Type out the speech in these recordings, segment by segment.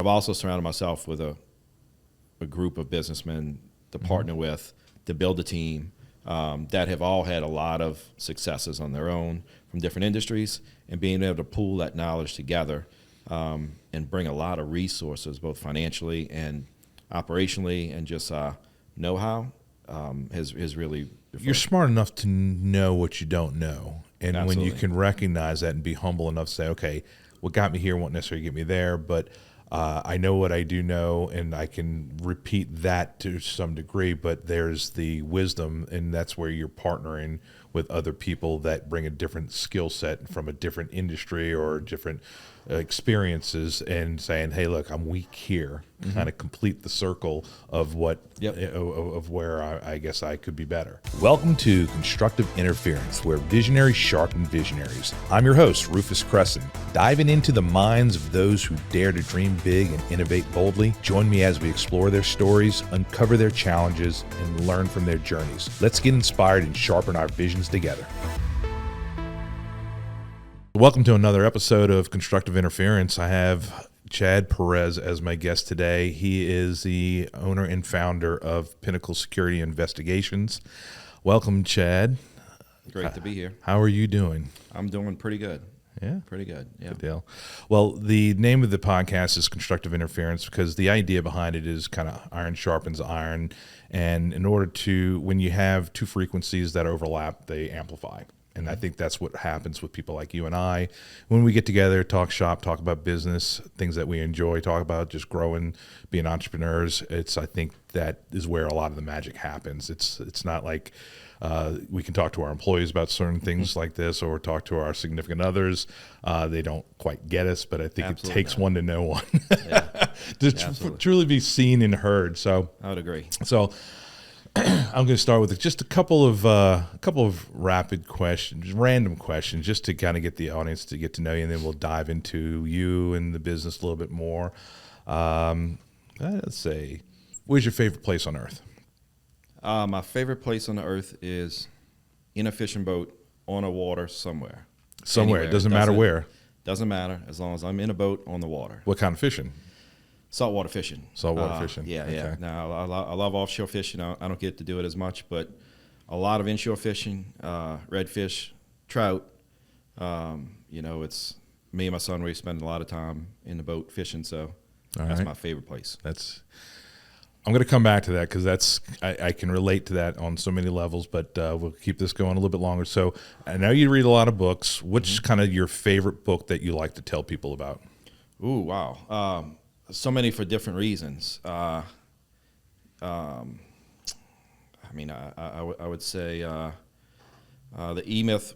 I've also surrounded myself with a group of businessmen to partner with, to build a team that have all had a lot of successes on their own from different industries, and being able to pool that knowledge together and bring a lot of resources, both financially and operationally, and just know-how has really... You're smart enough to know what you don't know. And Absolutely. when you can recognize that and be humble enough to say, okay, what got me here won't necessarily get me there, but I know what I do know, and I can repeat that to some degree, but there's the wisdom, and that's where you're partnering with other people that bring a different skill set from a different industry or different experiences, and saying, hey, look, I'm weak here. Kind of complete the circle of what of where I guess I could be better. Welcome to Constructive Interference, where visionaries sharpen visionaries. I'm your host, Rufus Cressend, diving into the minds of those who dare to dream big and innovate boldly. Join me as we explore their stories, uncover their challenges, and learn from their journeys. Let's get inspired and sharpen our visions together. Welcome to another episode of Constructive Interference. I have Chad Perez as my guest today. He is the owner and founder of Pinnacle Security and Aegis. Welcome, Chad. Great to be here. How are you doing? I'm doing pretty good. Yeah? Pretty good, yeah. Good deal. Well, the name of the podcast is Constructive Interference because the idea behind it is kind of iron sharpens iron. And in order to, when you have two frequencies that overlap, they amplify. And I think that's what happens with people like you and I. When we get together, talk shop, talk about business, things that we enjoy, talk about just growing, being entrepreneurs, I think that is where a lot of the magic happens. It's not like we can talk to our employees about certain things like this, or talk to our significant others. They don't quite get us, but I think it takes one to know one to truly be seen and heard. So I would agree. So I'm going to start with just a couple of rapid questions, random questions, just to kind of get the audience to get to know you, and then we'll dive into you and the business a little bit more. Let's say, where's your favorite place on earth? My favorite place on the earth is in a fishing boat on a water somewhere. Somewhere. Anywhere. It doesn't matter where. Doesn't matter, as long as I'm in a boat on the water. What kind of fishing? Saltwater fishing. Saltwater fishing. Yeah, okay. yeah. Now, I love offshore fishing. I don't get to do it as much, but a lot of inshore fishing, redfish, trout. It's me and my son, we spend a lot of time in the boat fishing, so that's my favorite place. I'm going to come back to that because I can relate to that on so many levels, but we'll keep this going a little bit longer. So I know you read a lot of books. What's kind of your favorite book that you like to tell people about? Ooh, wow. So many for different reasons. I would say The E-Myth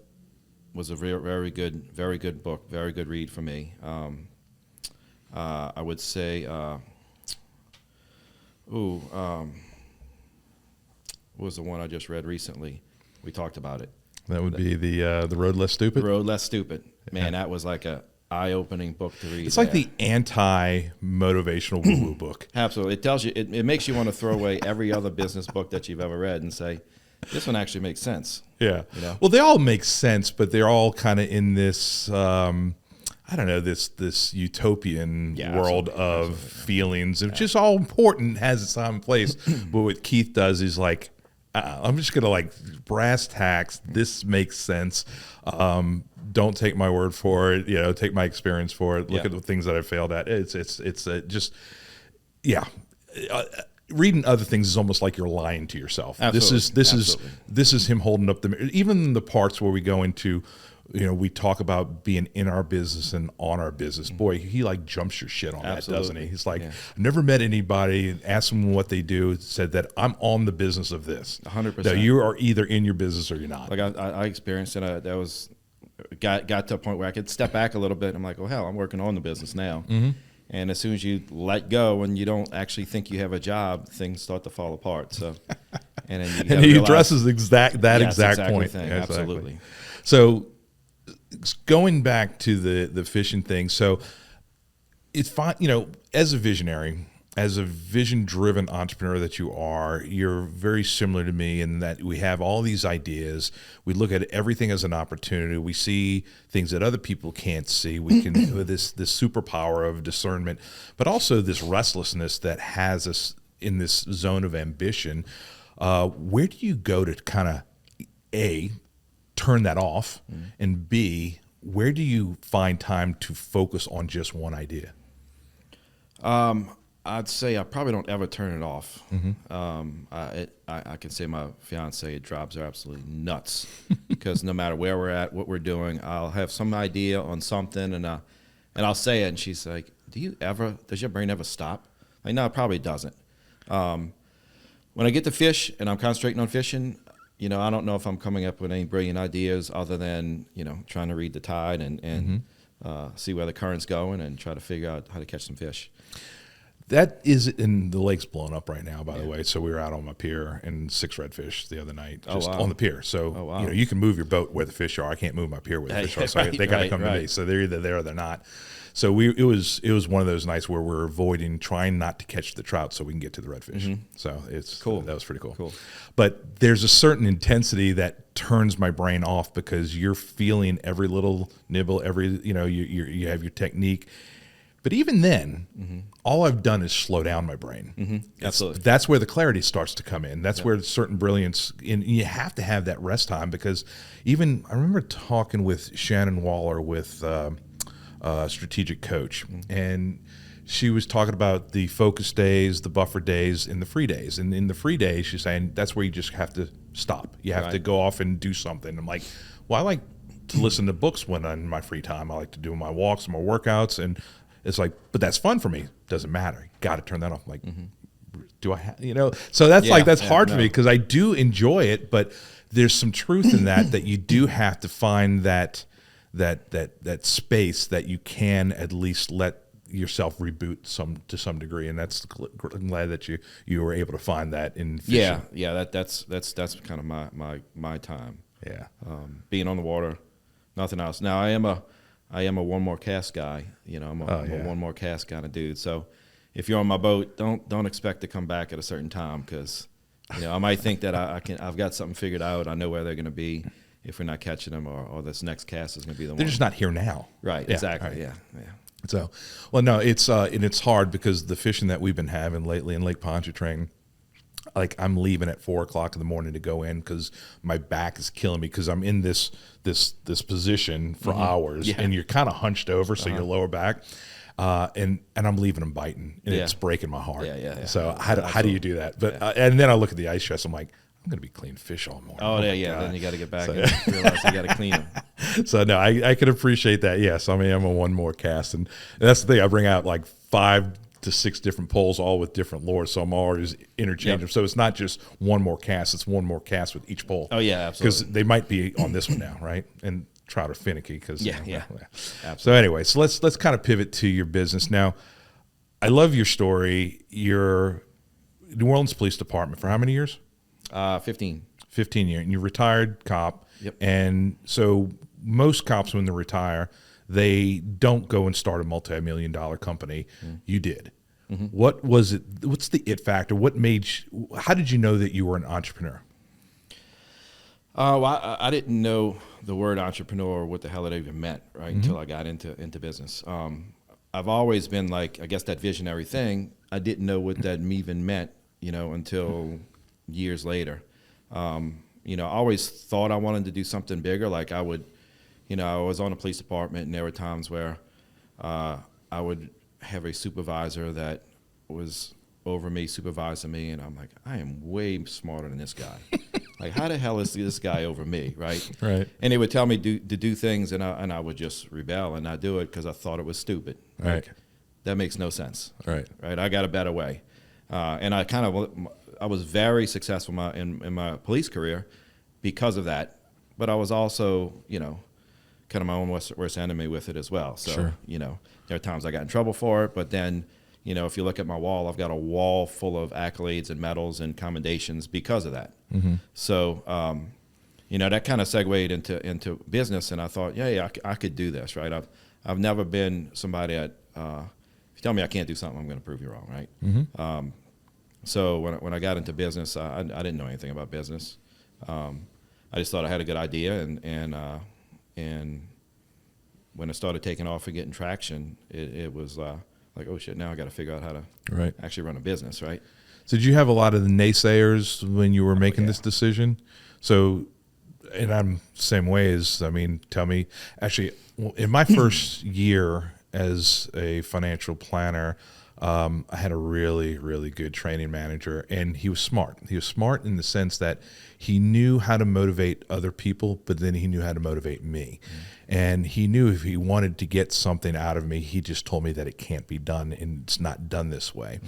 was a very good book, very good read for me. I would say, what was the one I just read recently? We talked about it. That would be the Road Less Stupid? The Road Less Stupid. Man, that was like a eye-opening book to read. It's like the anti-motivational woo-woo book. Absolutely. It tells you, it makes you want to throw away every other business book that you've ever read and say, this one actually makes sense. Yeah. You know? Well, they all make sense, but they're all kind of in this, this utopian world of feelings, which is all important, has its time and place. But what Keith does is like, I'm just going to like brass tacks. This makes sense. Don't take my word for it. Take my experience for it. Look at the things that I failed at. Reading other things is almost like you're lying to yourself. Absolutely. This is him holding up the mirror. Even the parts where we go into, we talk about being in our business and on our business. Boy, he like jumps your shit on that, doesn't he? He's like, I've never met anybody, asked them what they do, said that I'm on the business of this. 100%. Now, you are either in your business or you're not. Like I experienced it. That was got to a point where I could step back a little bit. I'm like, well, hell, I'm working on the business now. Mm-hmm. And as soon as you let go and you don't actually think you have a job, things start to fall apart. So, and then and he addresses that exact point. Thing. Exactly. Absolutely. So, going back to the fishing thing. So, it's fine. As a visionary, as a vision-driven entrepreneur that you are, you're very similar to me in that we have all these ideas. We look at everything as an opportunity. We see things that other people can't see. We can with this superpower of discernment, but also this restlessness that has us in this zone of ambition. Where do you go to kind of A, turn that off, and B, where do you find time to focus on just one idea? I'd say I probably don't ever turn it off. I can say my fiance, it drives her absolutely nuts because no matter where we're at, what we're doing, I'll have some idea on something and I'll say it, and she's like, does your brain ever stop? Like, no, it probably doesn't. When I get to fish and I'm concentrating on fishing, I don't know if I'm coming up with any brilliant ideas other than, trying to read the tide and see where the current's going and try to figure out how to catch some fish. That is, in the lake's blowing up right now, by the way. So we were out on my pier and 6 redfish the other night, just on the pier. So, you can move your boat where the fish are. I can't move my pier where the fish are. So they got to come to me. So they're either there or they're not. So it was one of those nights where we're trying not to catch the trout so we can get to the redfish. So it's cool. That was pretty cool. But there's a certain intensity that turns my brain off because you're feeling every little nibble, you have your technique. But even then, all I've done is slow down my brain. Absolutely. That's where the clarity starts to come in. That's where certain brilliance, and you have to have that rest time because even I remember talking with Shannon Waller with Strategic Coach, and she was talking about the focus days, the buffer days, and the free days. And in the free days, she's saying that's where you just have to stop. You have to go off and do something. I'm like, well, I like to listen to books when I'm in my free time. I like to do my walks, my workouts, and it's like, but that's fun for me. Doesn't matter. Got to turn that off. I'm like, do I have, so that's that's hard for me because I do enjoy it, but there's some truth in that you do have to find that space that you can at least let yourself reboot to some degree. And I'm glad that you were able to find that in fishing. That's kind of my time. Yeah. Being on the water, nothing else. Now I am a one more cast guy. I'm a one more cast kind of dude. So if you're on my boat, don't expect to come back at a certain time because I might think that I've got something figured out. I know where they're going to be if we're not catching them, or this next cast is going to be the one. They're just not here now. Right. Yeah, exactly. right. Yeah. So, well, no, it's and it's hard because the fishing that we've been having lately in Lake Pontchartrain, like I'm leaving at 4:00 in the morning to go in because my back is killing me because I'm in this position for hours and you're kind of hunched over, so your lower back, and I'm leaving them biting and it's breaking my heart. Yeah. So how do you do that? But and then I look at the ice chest, I'm like, I'm going to be cleaning fish all morning. Oh yeah. Then you got to get back and realize you got to clean them. So no, I can appreciate that. Yes, I mean I'm a one more cast, and that's the thing. I bring out like 5 to 6 different poles, all with different lures. So I'm always interchanging. So it's not just one more cast; it's one more cast with each pole. Oh yeah, absolutely. Because they might be on this one now, right? And trout are finicky. Because Absolutely. So anyway, so let's kind of pivot to your business now. I love your story. Your New Orleans Police Department for how many years? 15. 15 years, and you're retired cop. Yep. And so most cops, when they retire, they don't go and start a multi-million-dollar company. You did. What was it? What's the it factor? What made? How did you know that you were an entrepreneur? Well, I didn't know the word entrepreneur or what the hell it even meant, right? Until I got into business. I've always been like, I guess that visionary thing. I didn't know what that even meant, until years later. I always thought I wanted to do something bigger. Like I would, I was on a police department, and there were times where I would have a supervisor that was over me, supervising me, and I'm like, I am way smarter than this guy. Like, how the hell is this guy over me, right? Right. And they would tell me to do things, and I would just rebel and not do it because I thought it was stupid. Right. Like, that makes no sense. Right. Right. I got a better way, and I was very successful in my police career because of that. But I was also, kind of my own worst enemy with it as well. So, there are times I got in trouble for it, but then, if you look at my wall, I've got a wall full of accolades and medals and commendations because of that. So, that kind of segued into business, and I thought, I could do this, right? I've never been somebody that, if you tell me I can't do something, I'm going to prove you wrong, right? Mm-hmm. So when I got into business, I didn't know anything about business. I just thought I had a good idea, and when it started taking off and getting traction, it was like, oh shit, now I got to figure out how to actually run a business, right? So did you have a lot of the naysayers when you were making yeah. this decision? So, and I'm the same way as, I mean, tell me, actually, in my first year as a financial planner, I had a really, really good training manager, and he was smart. He was smart in the sense that he knew how to motivate other people, but then he knew how to motivate me. And he knew if he wanted to get something out of me, he just told me that it can't be done, and it's not done this way.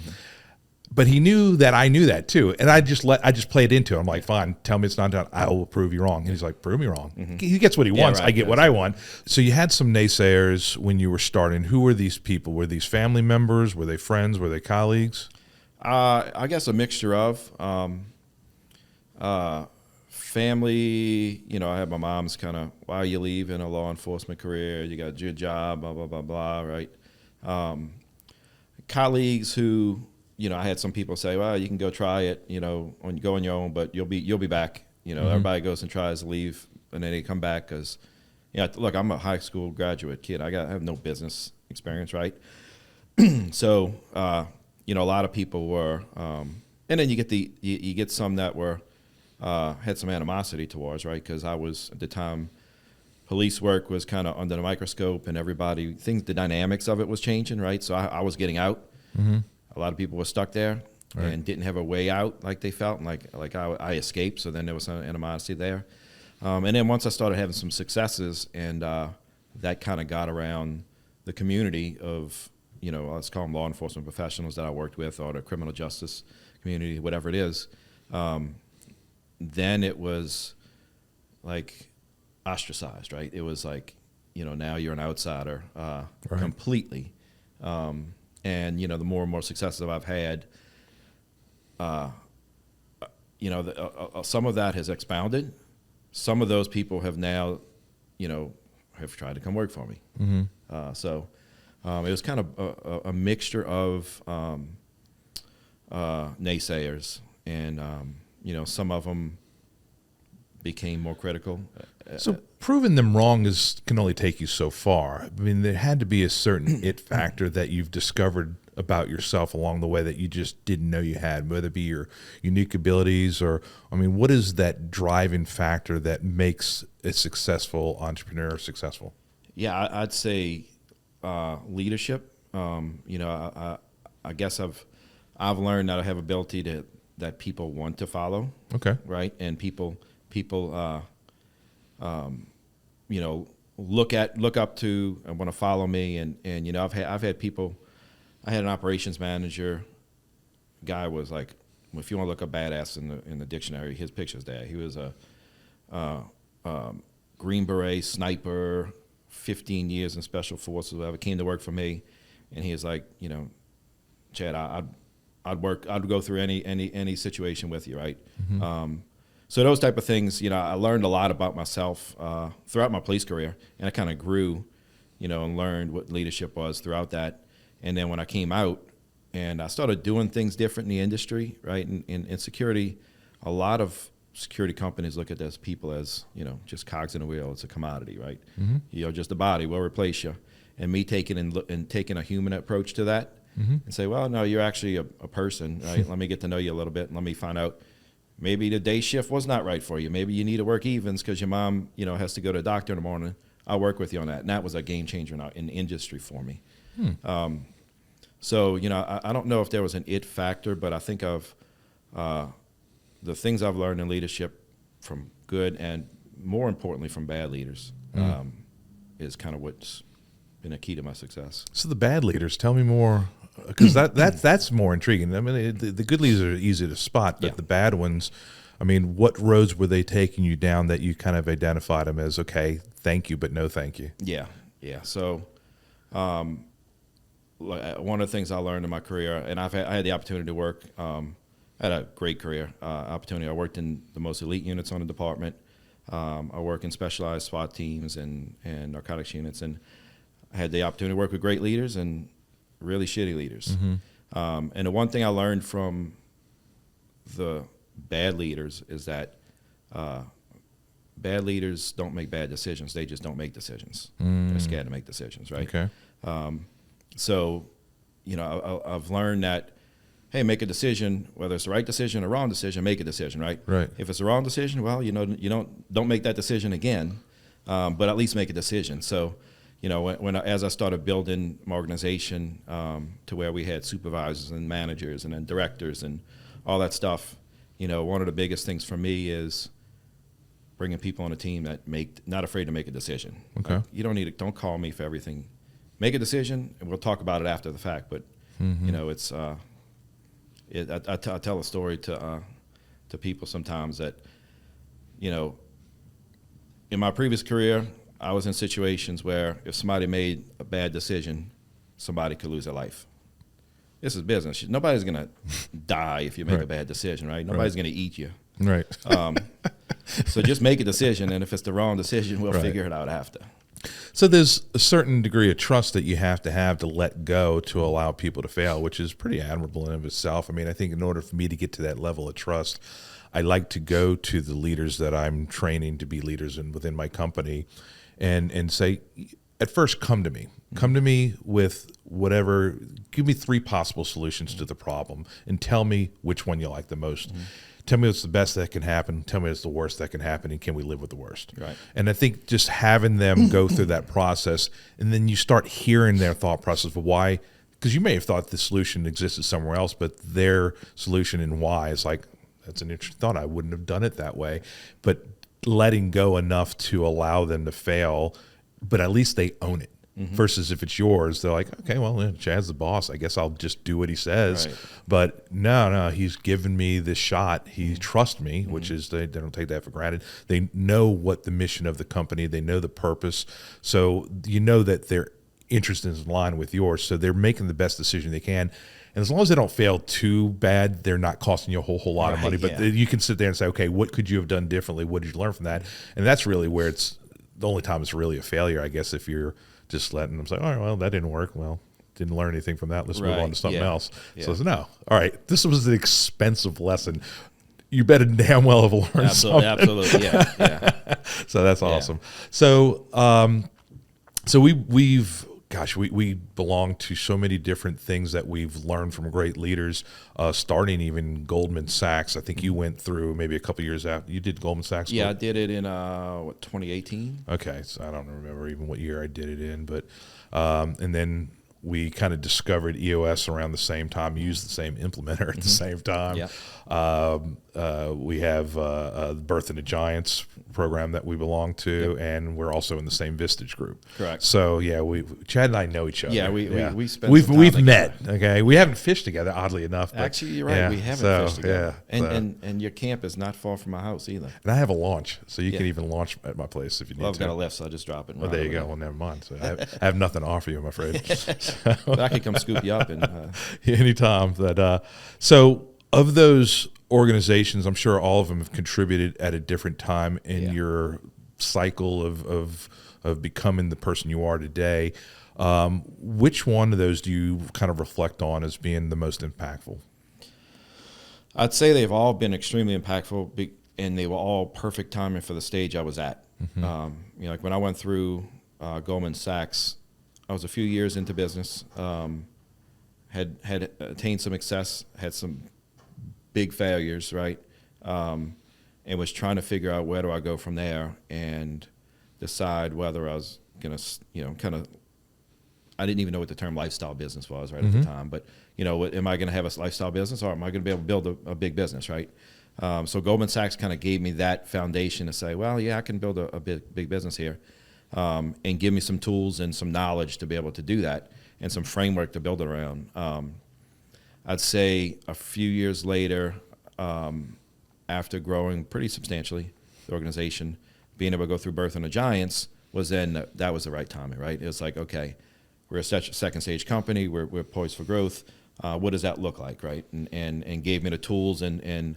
But he knew that I knew that too, and I just played into it. I'm like, fine, tell me it's not done. I will prove you wrong. And he's like, prove me wrong. He gets what he wants. Right. I get what I want. So you had some naysayers when you were starting. Who were these people? Were these family members? Were they friends? Were they colleagues? I guess a mixture of family. You know, I had my mom's kind of, why are you leaving a law enforcement career? You got your job, blah, blah, blah, blah, right? Colleagues who, you know, I had some people say, well, you can go try it, you know, go on your own, but you'll be back. You know, everybody goes and tries to leave, and then they come back because, yeah, look, I'm a high school graduate kid. I have no business experience, right? So, you know, a lot of people were, and then you get you get some that were had some animosity towards, right? Because I was at the time, police work was kind of under the microscope, and the dynamics of it was changing, right? So I was getting out. A lot of people were stuck there and didn't have a way out, like they felt, and like I escaped. So then there was some animosity there. And then once I started having some successes, and that kind of got around the community of, you know, let's call them law enforcement professionals that I worked with, or the criminal justice community, whatever it is, then it was like ostracized, right? It was like, you know, now you're an outsider completely. And, you know, the more and more successes I've had, you know, some of that has expounded. Some of those people have now, you know, have tried to come work for me. So it was kind of a mixture of naysayers, and, you know, some of them became more critical. So proving them wrong can only take you so far. I mean, there had to be a certain it factor that you've discovered about yourself along the way that you just didn't know you had, whether it be your unique abilities or, I mean, what is that driving factor that makes a successful entrepreneur successful? Yeah, I'd say leadership. You know, I guess I've learned that I have ability that people want to follow. Okay. Right, and people you know, look up to and want to follow me, and you know, I've had people. I had an operations manager. Guy was like, if you want to look up badass in the dictionary, his picture's there. He was a Green Beret sniper, 15 years in special forces. Whatever, came to work for me, and he was like, you know, Chad, I'd go through any situation with you, right? So those type of things, you know, I learned a lot about myself throughout my police career, and I kind of grew, you know, and learned what leadership was throughout that. And then when I came out and I started doing things different in the industry, right, in security, a lot of security companies look at those people as, you know, just cogs in a wheel. It's a commodity, right? You know, just a body, we'll replace you. And me taking a human approach to that and say, well, no, you're actually a person, right? Let me get to know you a little bit, and let me find out. Maybe the day shift was not right for you. Maybe you need to work evens because your mom, you know, has to go to the doctor in the morning. I'll work with you on that. And that was a game changer in the industry for me. So, you know, I don't know if there was an it factor, but I think of the things I've learned in leadership from good and, more importantly, from bad leaders is kind of what's been a key to my success. So the bad leaders, tell me more. Because that's more intriguing. I mean, the good leaders are easy to spot, but the bad ones, I mean, what roads were they taking you down that you kind of identified them as, okay, thank you, but no thank you? Yeah. So one of the things I learned in my career, and I had the opportunity to work, I had a great career opportunity. I worked in the most elite units on the department. I work in specialized SWAT teams and narcotics units, and I had the opportunity to work with great leaders, and really shitty leaders. And the one thing I learned from the bad leaders is that bad leaders don't make bad decisions. They just don't make decisions. They're scared to make decisions, right? Okay. So, I've learned that, hey, make a decision, whether it's the right decision or wrong decision, make a decision, right? Right. If it's the wrong decision, well, don't make that decision again, but at least make a decision. So, as I started building my organization to where we had supervisors and managers and then directors and all that stuff, one of the biggest things for me is bringing people on a team that not afraid to make a decision. Okay. Like, you don't call me for everything. Make a decision, and we'll talk about it after the fact. But it's I tell a story to people sometimes that, in my previous career, I was in situations where if somebody made a bad decision, somebody could lose their life. This is business. Nobody's going to die if you make a bad decision, right? Nobody's going to eat you. Right. So just make a decision, and if it's the wrong decision, we'll figure it out after. So there's a certain degree of trust that you have to let go to allow people to fail, which is pretty admirable in and of itself. I mean, I think in order for me to get to that level of trust, I like to go to the leaders that I'm training to be leaders within my company and say, at first, come to me. Come to me with whatever, give me 3 possible solutions to the problem and tell me which one you like the most. Tell me what's the best that can happen. Tell me what's the worst that can happen, and can we live with the worst? Right. And I think just having them go through that process, and then you start hearing their thought process of why, because you may have thought the solution existed somewhere else, but their solution and why is like, that's an interesting thought. I wouldn't have done it that way. But letting go enough to allow them to fail, but at least they own it. Versus if it's yours, they're like, okay, well, Chad's the boss. I guess I'll just do what he says. Right. But no, he's given me this shot. He trusts me, which is they don't take that for granted. They know what the mission of the company. They know the purpose. So you know that their interest is in line with yours. So they're making the best decision they can. And as long as they don't fail too bad, they're not costing you a whole lot of money. But you can sit there and say, okay, what could you have done differently? What did you learn from that? And that's really where it's the only time it's really a failure, I guess, if you're just letting them say, all right, well, that didn't work. Well, didn't learn anything from that. Let's move on to something else. So no. All right, this was an expensive lesson. You better damn well have learned something. Absolutely, yeah. So that's awesome. So we belong to so many different things that we've learned from great leaders, starting even Goldman Sachs. I think you went through maybe a couple years after. You did Goldman Sachs? Yeah, I did it in, 2018? Okay, so I don't remember even what year I did it in. But and then we kind of discovered EOS around the same time, used the same implementer at the same time. Yeah. We have the Birth of the Giants program that we belong to, and we're also in the same Vistage group. Correct. So yeah, Chad and I know each other. Yeah, we spent we've met. Okay, we haven't fished together, oddly enough. But actually, you're right. We haven't fished together. And your camp is not far from my house either. And I have a launch, so you can even launch at my place if you need to. I've got a lift, so I just drop it. Well, there you go. Well, never mind. So I have nothing to offer you, I'm afraid. But I could come scoop you up and anytime. So of those organizations, I'm sure all of them have contributed at a different time in your cycle of becoming the person you are today. Which one of those do you kind of reflect on as being the most impactful? I'd say they've all been extremely impactful, and they were all perfect timing for the stage I was at. Like when I went through Goldman Sachs, I was a few years into business, had attained some success, had some big failures, right? And was trying to figure out where do I go from there and decide whether I was going to, I didn't even know what the term lifestyle business was right at the time, but, am I going to have a lifestyle business, or am I going to be able to build a big business, right? So Goldman Sachs kind of gave me that foundation to say, well, yeah, I can build a big business here, and give me some tools and some knowledge to be able to do that and some framework to build it around. I'd say a few years later, after growing pretty substantially, the organization, being able to go through Birth of the Giants was then, that was the right timing, right? It was like, okay, we're a second stage company, we're poised for growth. What does that look like, right? And gave me the tools and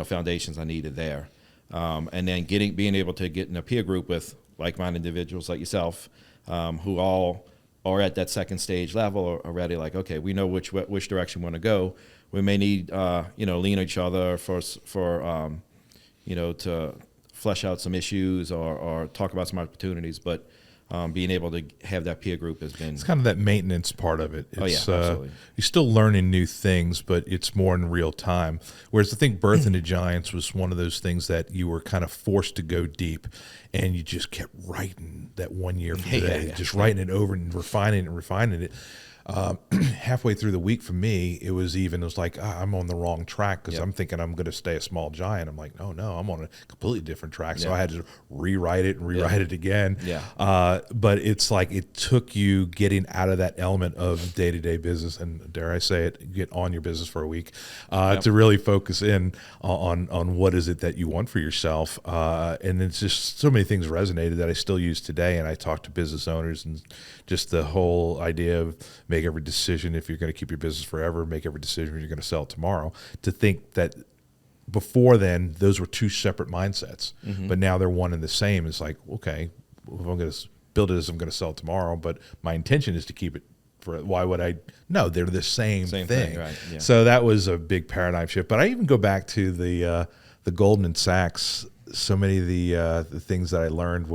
foundations I needed there. And then being able to get in a peer group with like-minded individuals like yourself, who all or at that second stage level are already like, okay, we know which direction we want to go. We may need, lean on each other for to flesh out some issues or talk about some opportunities. But being able to have that peer group has been. It's kind of that maintenance part of it. It's, absolutely. You're still learning new things, but it's more in real time. Whereas I think Birth into Giants was one of those things that you were kind of forced to go deep, and you just kept writing that 1 year from today, just writing it over and refining it. Halfway through the week for me, it was like, I'm on the wrong track because I'm thinking I'm going to stay a small giant. I'm like, no, I'm on a completely different track. So I had to rewrite it again. But it's like it took you getting out of that element of day-to-day business, and dare I say it, get on your business for a week to really focus in on what is it that you want for yourself. And it's just so many things resonated that I still use today. And I talk to business owners, and just the whole idea of make every decision if you're going to keep your business forever, make every decision if you're going to sell it tomorrow. To think that before then, those were two separate mindsets, but now they're one and the same. It's like, okay, if I'm going to build it as I'm going to sell it tomorrow, but my intention is to keep it for, why would I? No, they're the same thing. Right. Yeah. So that was a big paradigm shift. But I even go back to the Goldman Sachs. So many of the things that I learned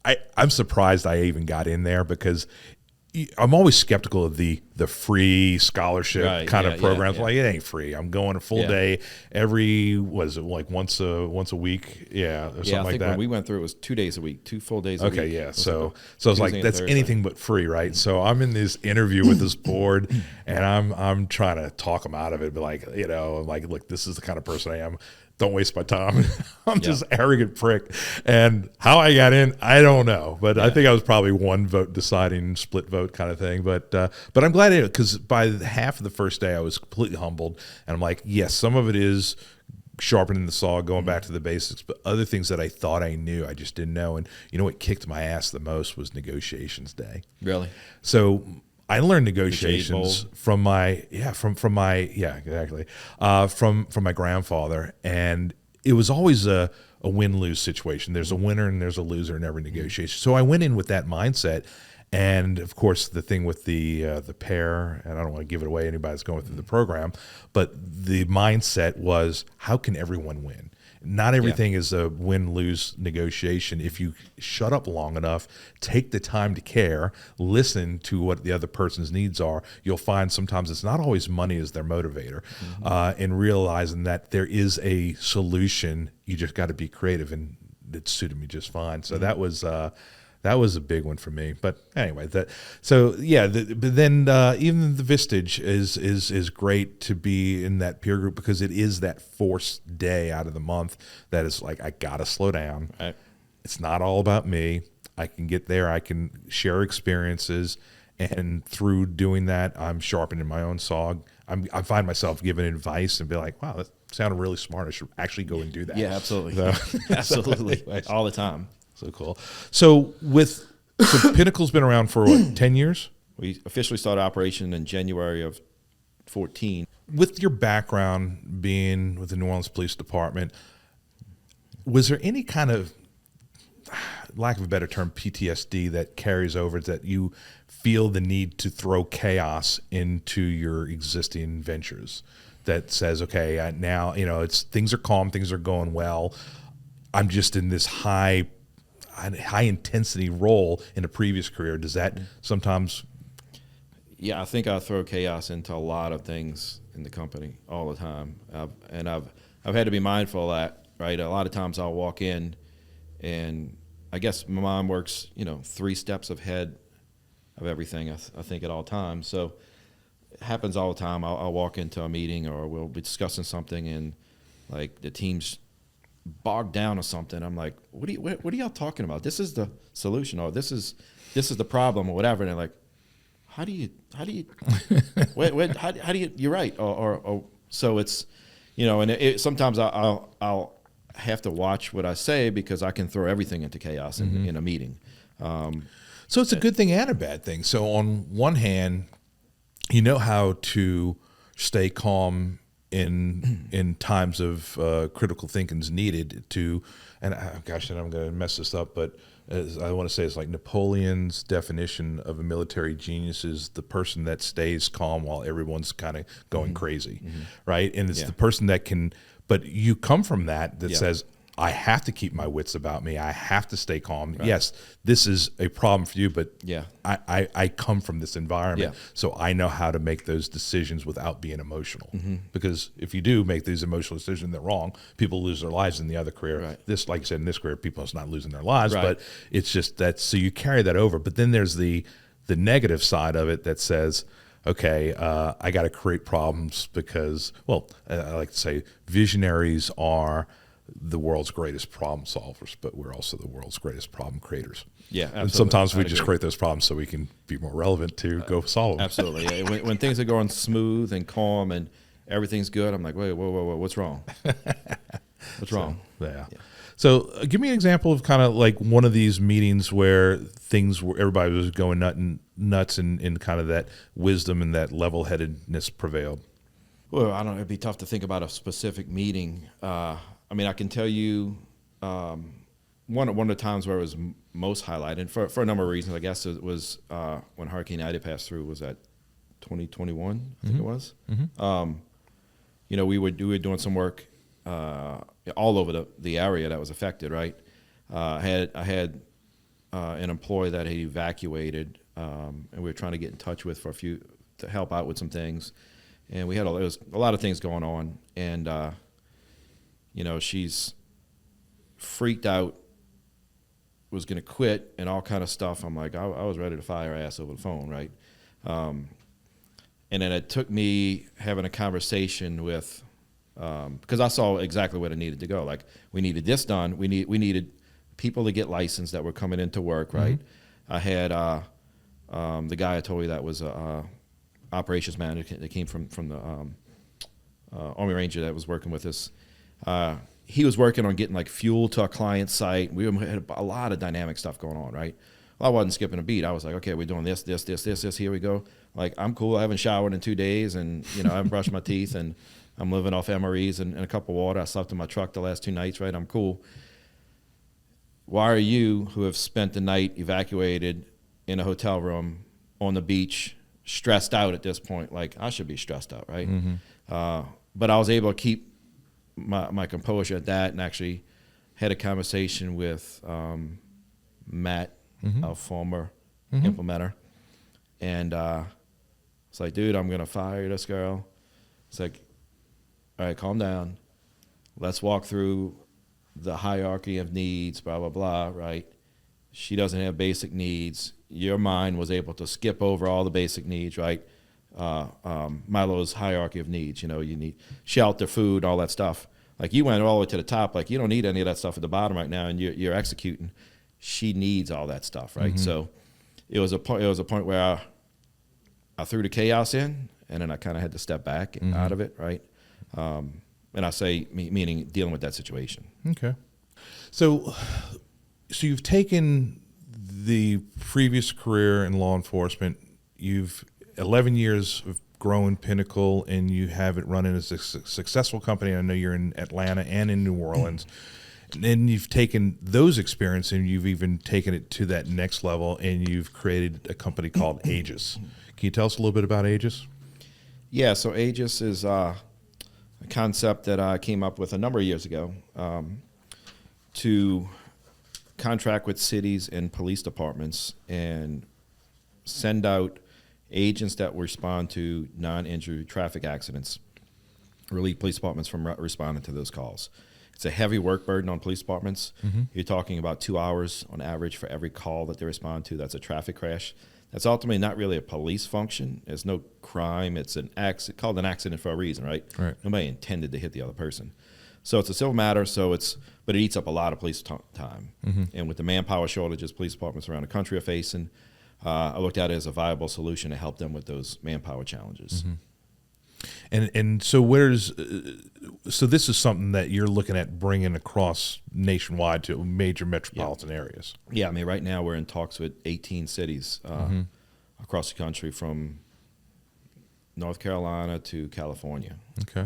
I'm surprised I even got in there, because I'm always skeptical of the free scholarship kind of programs. Like, it ain't free. I'm going a full day every, once a week, or something like that. When we went through, it was 2 days a week, 2 full days a week. Okay, yeah. So it's like, that's anything but free, right? So I'm in this interview with this board, and I'm trying to talk them out of it, but I'm like, look, this is the kind of person I am. Don't waste my time. I'm just arrogant prick. And how I got in, I don't know. But I think I was probably one vote deciding, split vote kind of thing. But I'm glad I did, because by half of the first day, I was completely humbled. And I'm like, yes, some of it is sharpening the saw, going back to the basics, but other things that I thought I knew, I just didn't know. And what kicked my ass the most was negotiations day. Really? So I learned negotiations from my grandfather, and it was always a win-lose situation. There's a winner and there's a loser in every negotiation. So I went in with that mindset, and of course the thing with the pair, and I don't want to give it away to anybody that's going through the program, but the mindset was, how can everyone win? Not everything is a win-lose negotiation. If you shut up long enough, take the time to care, listen to what the other person's needs are, you'll find sometimes it's not always money is their motivator, and realizing that there is a solution. You just got to be creative, and it suited me just fine. So that was a big one for me. But anyway, but then even the Vistage is great to be in that peer group, because it is that forced day out of the month that is like, I gotta slow down. Right. It's not all about me. I can get there. I can share experiences, and through doing that, I'm sharpening my own saw. I find myself giving advice and be like, wow, that sounded really smart. I should actually go and do that. Yeah, absolutely. Absolutely. All the time. So cool. So Pinnacle's been around for what, 10 years? We officially started operation in January of 14. With your background being with the New Orleans Police Department, was there any kind of, lack of a better term, PTSD that carries over, that you feel the need to throw chaos into your existing ventures? That says, okay, now, things are calm, things are going well. I'm just in this high intensity role in a previous career. Does that sometimes? Yeah, I think I throw chaos into a lot of things in the company all the time, and I've had to be mindful of that. Right, a lot of times I'll walk in, and I guess my mind works, 3 steps ahead of everything. I think at all times. So it happens all the time. I'll walk into a meeting, or we'll be discussing something, and like the team's bogged down or something. I'm like, what are y'all talking about? This is the solution, or this is the problem, or whatever. And they're like, how do you wait, how do you, you're right. Or so it's, and sometimes I'll have to watch what I say, because I can throw everything into chaos in a meeting. So it's a good thing and a bad thing. So on one hand, you know how to stay calm in times of critical thinking is needed to, and gosh, and I'm going to mess this up, but as I want to say, it's like Napoleon's definition of a military genius is the person that stays calm while everyone's kind of going crazy, right? And it's the person that can, but you come from that says, I have to keep my wits about me. I have to stay calm. Right. Yes, this is a problem for you, but I come from this environment, so I know how to make those decisions without being emotional. Because if you do make these emotional decisions, they're wrong. People lose their lives in the other career. Right. This, like I said, in this career, people are not losing their lives, but it's just that. So you carry that over. But then there's the negative side of it that says, okay, I got to create problems because, well, I like to say visionaries are the world's greatest problem solvers, but we're also the world's greatest problem creators. Yeah, absolutely. And sometimes we just create those problems so we can be more relevant to go solve them. Absolutely. Yeah. When things are going smooth and calm and everything's good, I'm like, wait, whoa, what's wrong? What's wrong? Yeah. So give me an example of kind of like one of these meetings where everybody was going nuts and kind of that wisdom and that level-headedness prevailed. Well, I don't know. It'd be tough to think about a specific meeting. I mean, I can tell you one of the times where it was most highlighted for a number of reasons. I guess it was when Hurricane Ida passed through. Was that 2021? I think it was. You know, we were doing some work all over the area that was affected. Right. I had an employee that had evacuated, and we were trying to get in touch with to help out with some things, and there was a lot of things going on, and you know, she's freaked out, was going to quit and all kind of stuff. I'm like, I was ready to fire her ass over the phone, right? And then it took me having a conversation with, because I saw exactly where it needed to go. Like, we needed this done. We needed people to get licensed that were coming into work, right? I had the guy I told you that was operations manager that came from the Army Ranger that was working with us. He was working on getting like fuel to our client site. We had a lot of dynamic stuff going on, right? Well, I wasn't skipping a beat. I was like, okay, we're doing this. Here we go. Like, I'm cool. I haven't showered in 2 days, and you know, I haven't brushed my teeth, and I'm living off MREs and a cup of water. I slept in my truck the last 2 nights, right? I'm cool. Why are you, who have spent the night evacuated in a hotel room on the beach, stressed out at this point? Like, I should be stressed out, right? But I was able to keep my composure at that, and actually had a conversation with Matt, a former implementer, and it's like, dude, I'm gonna fire this girl. It's like, all right, calm down. Let's walk through the hierarchy of needs, blah blah blah. Right? She doesn't have basic needs. Your mind was able to skip over all the basic needs, right? Milo's hierarchy of needs. You know, you need shelter, food, all that stuff. Like, you went all the way to the top. Like, you don't need any of that stuff at the bottom right now, and you're executing. She needs all that stuff, right? So it was a point where I threw the chaos in, and then I kind of had to step back out of it, right? And I say meaning dealing with that situation. Okay. So you've taken the previous career in law enforcement. You've 11 years of growing Pinnacle, and you have it running as a successful company. I know you're in Atlanta and in New Orleans. And then you've taken those experiences and you've even taken it to that next level, and you've created a company called Aegis. Can you tell us a little bit about Aegis? Yeah, so Aegis is a concept that I came up with a number of years ago to contract with cities and police departments and send out agents that respond to non-injury traffic accidents, relieve police departments from responding to those calls. It's a heavy work burden on police departments. You're talking about 2 hours on average for every call that they respond to. That's a traffic crash. That's ultimately not really a police function. There's no crime. It's an accident, called an accident for a reason, right? Nobody intended to hit the other person. So it's a civil matter. But it eats up a lot of police time. And with the manpower shortages police departments around the country are facing, I looked at it as a viable solution to help them with those manpower challenges. And so so this is something that you're looking at bringing across nationwide to major metropolitan areas. Yeah, I mean, right now we're in talks with 18 cities across the country, from North Carolina to California. Okay.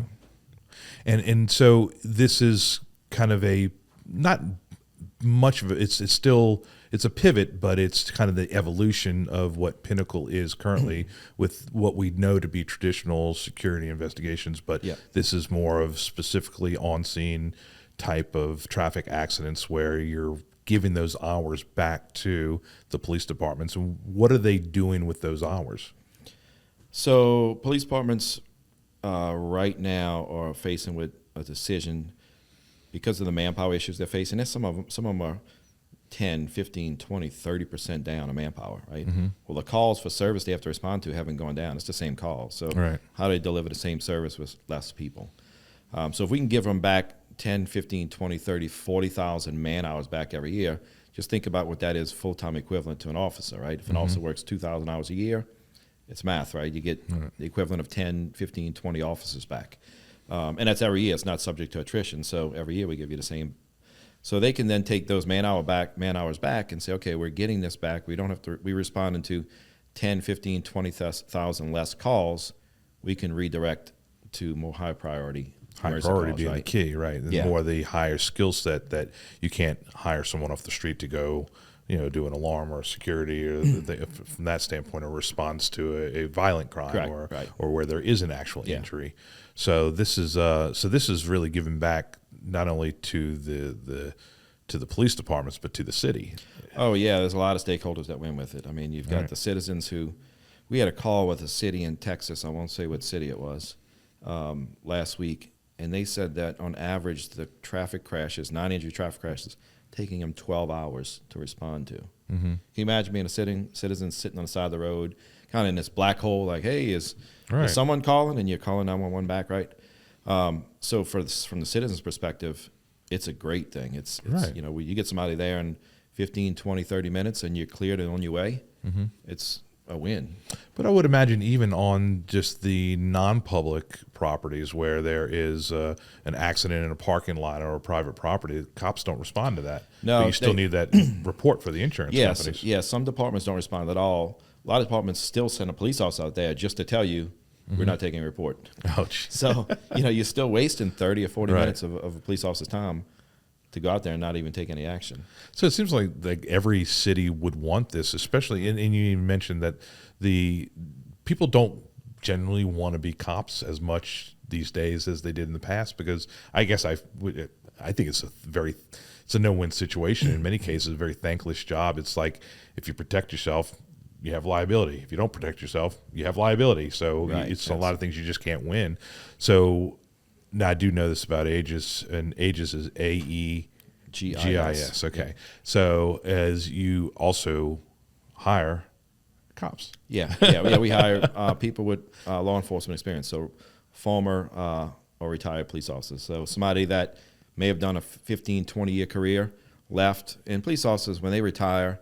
And so this is kind of a not much of it. It's a pivot, but it's kind of the evolution of what Pinnacle is currently with what we know to be traditional security investigations. But this is more of specifically on-scene type of traffic accidents where you're giving those hours back to the police departments. And what are they doing with those hours? So police departments right now are facing with a decision because of the manpower issues they're facing. And some of them are 10, 15, 20, 30% down on manpower, right? Well, the calls for service they have to respond to haven't gone down. It's the same call. So how do they deliver the same service with less people? So if we can give them back 10, 15, 20, 30, 40,000 man hours back every year, just think about what that is full-time equivalent to an officer, right? If an officer works 2,000 hours a year, it's math, right? You get the equivalent of 10, 15, 20 officers back. And that's every year. It's not subject to attrition. So every year we give you the same. So they can then take those man hours back and say, okay, we're getting this back. We don't have to, we responding to 10, 15, 20,000 less calls. We can redirect to more high priority. High priority being the key, right? And more the higher skill set that you can't hire someone off the street to go, do an alarm or security or from that standpoint, a response to a violent crime or where there is an actual injury. So this is really giving back not only to the police departments but to the city. Oh yeah, there's a lot of stakeholders that win with it. I mean, you've got the citizens who, we had a call with a city in Texas. I won't say what city it was last week. And they said that on average, the traffic crashes, non-injury traffic crashes, taking them 12 hours to respond to. Can you imagine being a citizen sitting on the side of the road, kind of in this black hole, like, hey, is someone calling? And you're calling 911 back, right? So from the citizen's perspective, it's a great thing. It's you get somebody there in 15, 20, 30 minutes and you're cleared and on your way. It's a win. But I would imagine even on just the non-public properties where there is an accident in a parking lot or a private property, cops don't respond to that. No, but you still need that report for the insurance companies. Yes, some departments don't respond at all. A lot of departments still send a police officer out there just to tell you we're not taking a report. Ouch. So you're still wasting 30 or 40 minutes of a police officer's time to go out there and not even take any action. So it seems like every city would want this, especially, and you even mentioned that the people don't generally want to be cops as much these days as they did in the past, because I guess I think it's a no-win situation in many cases, a very thankless job. It's like if you protect yourself, you have liability. If you don't protect yourself, you have liability. So it's a lot of things you just can't win. So now I do know this about Aegis, and Aegis is AEGIS. Okay. So as you also hire cops. We hire people with law enforcement experience. So former or retired police officers. So somebody that may have done a 15, 20-year career, left. And police officers, when they retire,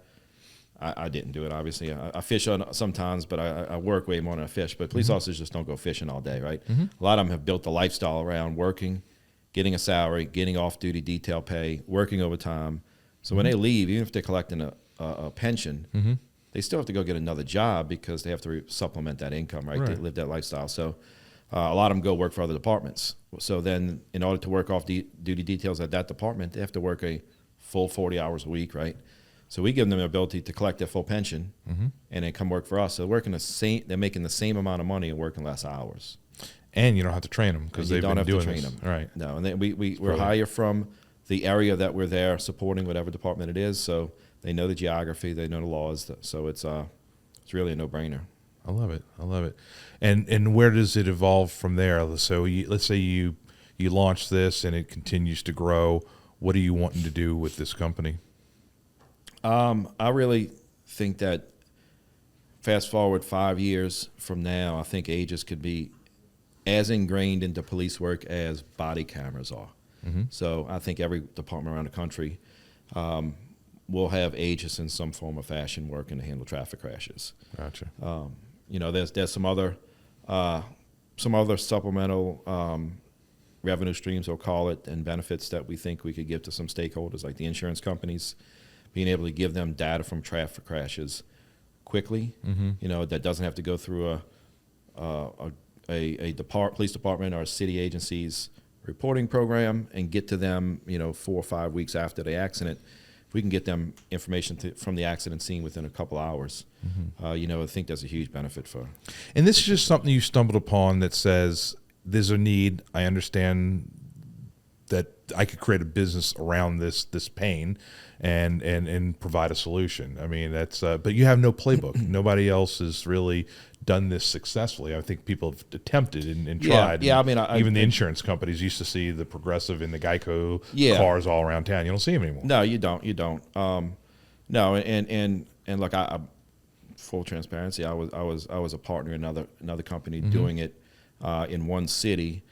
I didn't do it, obviously. I fish sometimes, but I work way more than I fish. But police officers just don't go fishing all day, right? A lot of them have built a lifestyle around working, getting a salary, getting off-duty detail pay, working overtime. So when they leave, even if they're collecting a pension, they still have to go get another job because they have to supplement that income, right? To live that lifestyle. So a lot of them go work for other departments. So then in order to work off-duty details at that department, they have to work a full 40 hours a week, right? So we give them the ability to collect their full pension and then come work for us. So they're making the same amount of money and working less hours. And you don't have to train them because they've been doing this. Right. No, and then we're hired from the area that we're there supporting, whatever department it is. So they know the geography, they know the laws. So it's really a no-brainer. I love it. And where does it evolve from there? So let's say you launch this and it continues to grow. What are you wanting to do with this company? I really think that fast forward 5 years from now, I think Aegis could be as ingrained into police work as body cameras are. So I think every department around the country will have Aegis in some form or fashion working to handle traffic crashes. Gotcha. There's some other supplemental revenue streams, we'll call it, and benefits that we think we could give to some stakeholders, like the insurance companies, being able to give them data from traffic crashes quickly, that doesn't have to go through a police department or city agencies reporting program and get to them, 4 or 5 weeks after the accident. If we can get them information from the accident scene within a couple hours, I think that's a huge benefit for. And this is just something you stumbled upon that says there's a need. I understand that I could create a business around this pain and provide a solution. I mean, that's but you have no playbook. Nobody else has really done this successfully. I think people have attempted and tried. Yeah. Even the insurance companies used to see the Progressive and the Geico cars all around town. You don't see them anymore. No, you don't. No, and look, I full transparency. I was a partner in another company doing it in one city,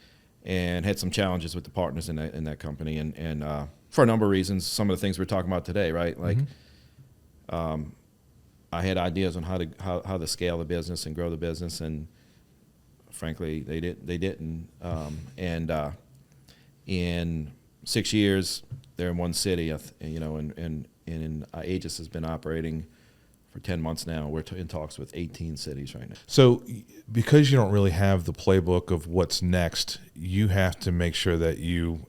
and had some challenges with the partners in that company, and for a number of reasons. Some of the things we're talking about today, right? Like, I had ideas on how to scale the business and grow the business, and frankly, they didn't. And in 6 years, they're in one city, and Aegis has been operating for 10 months now. We're in talks with 18 cities right now. So because you don't really have the playbook of what's next, you have to make sure that you,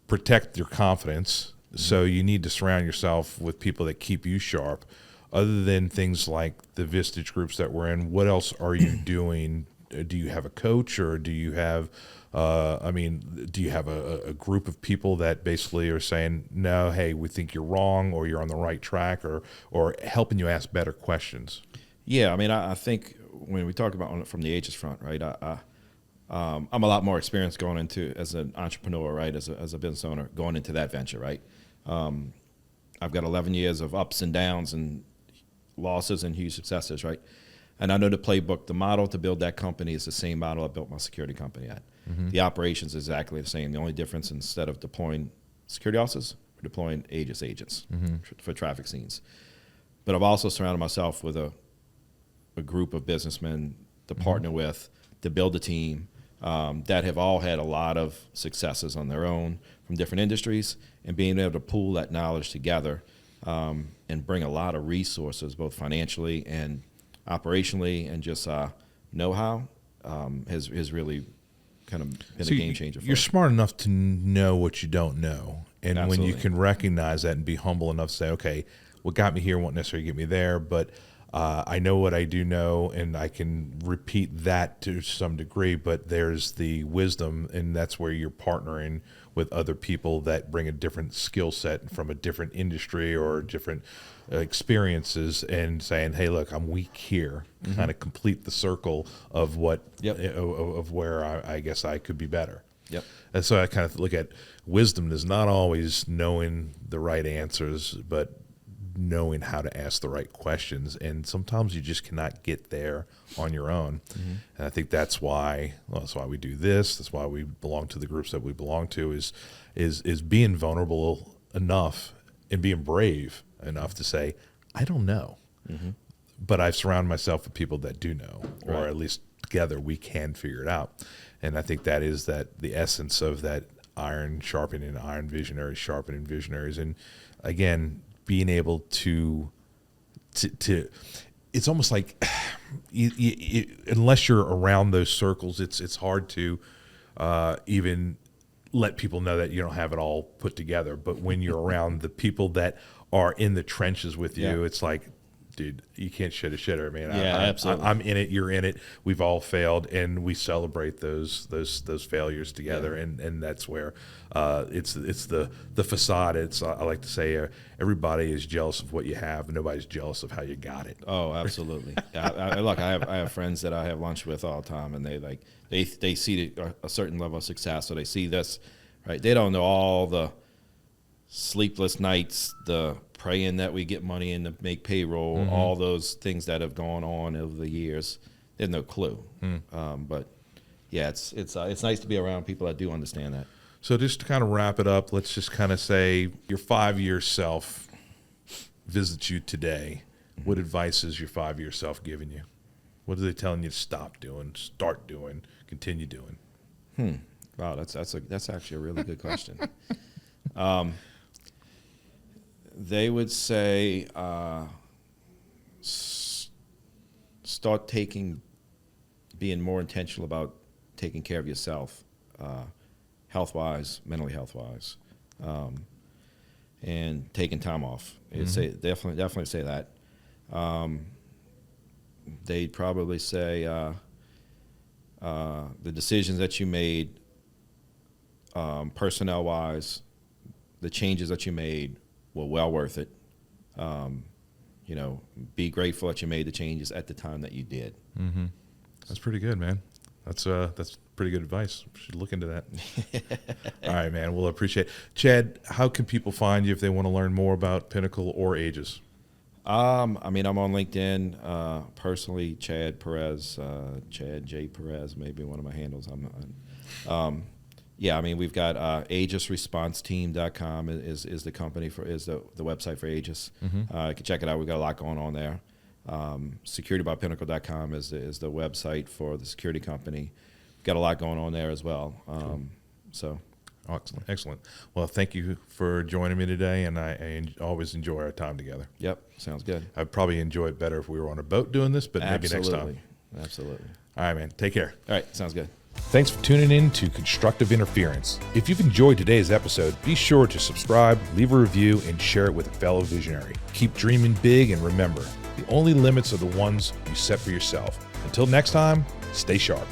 protect your confidence. So you need to surround yourself with people that keep you sharp. Other than things like the Vistage groups that we're in, what else are you doing? Do you have a coach, or do you have do you have a group of people that basically are saying, no, hey, we think you're wrong, or you're on the right track, or helping you ask better questions? Yeah, I think when we talk about from the Aegis front, right, I'm a lot more experienced going into as an entrepreneur, right, as a business owner, going into that venture, right. I've got 11 years of ups and downs and losses and huge successes, right. And I know the playbook, the model to build that company is the same model I built my security company at. The operations is exactly the same. The only difference, instead of deploying security officers, we're deploying Aegis agents for traffic scenes. But I've also surrounded myself with a group of businessmen to partner with, to build a team that have all had a lot of successes on their own from different industries, and being able to pool that knowledge together and bring a lot of resources, both financially and operationally, and just know-how has really kind of been a game changer for you're us. Smart enough to know what you don't know. And Absolutely. when you can recognize that and be humble enough to say, okay, what got me here won't necessarily get me there, but I know what I do know, and I can repeat that to some degree, but there's the wisdom, and that's where you're partnering with other people that bring a different skill set from a different industry or different experiences, and saying, hey, look, I'm weak here, kind of complete the circle of what of where I guess I could be better. Yep. And so I kind of look at wisdom as not always knowing the right answers, but knowing how to ask the right questions. And sometimes you just cannot get there on your own. And I think that's why we do this. That's why we belong to the groups that we belong to, is being vulnerable enough and being brave enough to say, I don't know, but I've surrounded myself with people that do know, or at least together we can figure it out. And I think that is the essence of that iron sharpening iron, visionaries sharpening visionaries. And again, being able to it's almost like unless you're around those circles, it's hard to even let people know that you don't have it all put together. But when you're around the people that are in the trenches with you, it's like, dude, you can't shit a shitter, man. Absolutely. I'm in it. You're in it. We've all failed, and we celebrate those failures together. And that's where it's the facade. It's I like to say everybody is jealous of what you have, and nobody's jealous of how you got it. Oh, absolutely. Look, I have friends that I have lunch with all the time, and they see a certain level of success, so they see this, right? They don't know all the sleepless nights, the praying that we get money in to make payroll, all those things that have gone on over the years. They have no clue. But yeah, it's nice to be around people that do understand that. So just to kind of wrap it up, let's just kind of say your 5-year self visits you today. What advice is your 5-year self giving you? What are they telling you to stop doing, start doing, continue doing? Wow, that's actually a really good question. They would say start being more intentional about taking care of yourself health-wise, mentally health-wise, and taking time off. It'd say definitely say that. They'd probably say the decisions that you made, personnel-wise, the changes that you made were well worth it. You know, be grateful that you made the changes at the time that you did. Mm-hmm. That's pretty good, man. That's pretty good advice. Should look into that. All right, man. We'll appreciate it. Chad, how can people find you if they want to learn more about Pinnacle or Aegis? I mean, I'm on LinkedIn personally. Chad Perez, Chad J Perez, maybe one of my handles. Yeah, I mean, we've got AegisResponseTeam.com is the company is the website for Aegis. You can check it out. We've got a lot going on there. SecurityByPinnacle.com is the website for the security company. Got a lot going on there as well. Cool. So, excellent. Well, thank you for joining me today, and I always enjoy our time together. Yep, sounds good. I'd probably enjoy it better if we were on a boat doing this, but maybe next time. Absolutely. All right, man. Take care. All right, sounds good. Thanks for tuning in to Constructive Interference. If you've enjoyed today's episode, be sure to subscribe, leave a review, and share it with a fellow visionary. Keep dreaming big, and remember, the only limits are the ones you set for yourself. Until next time, stay sharp.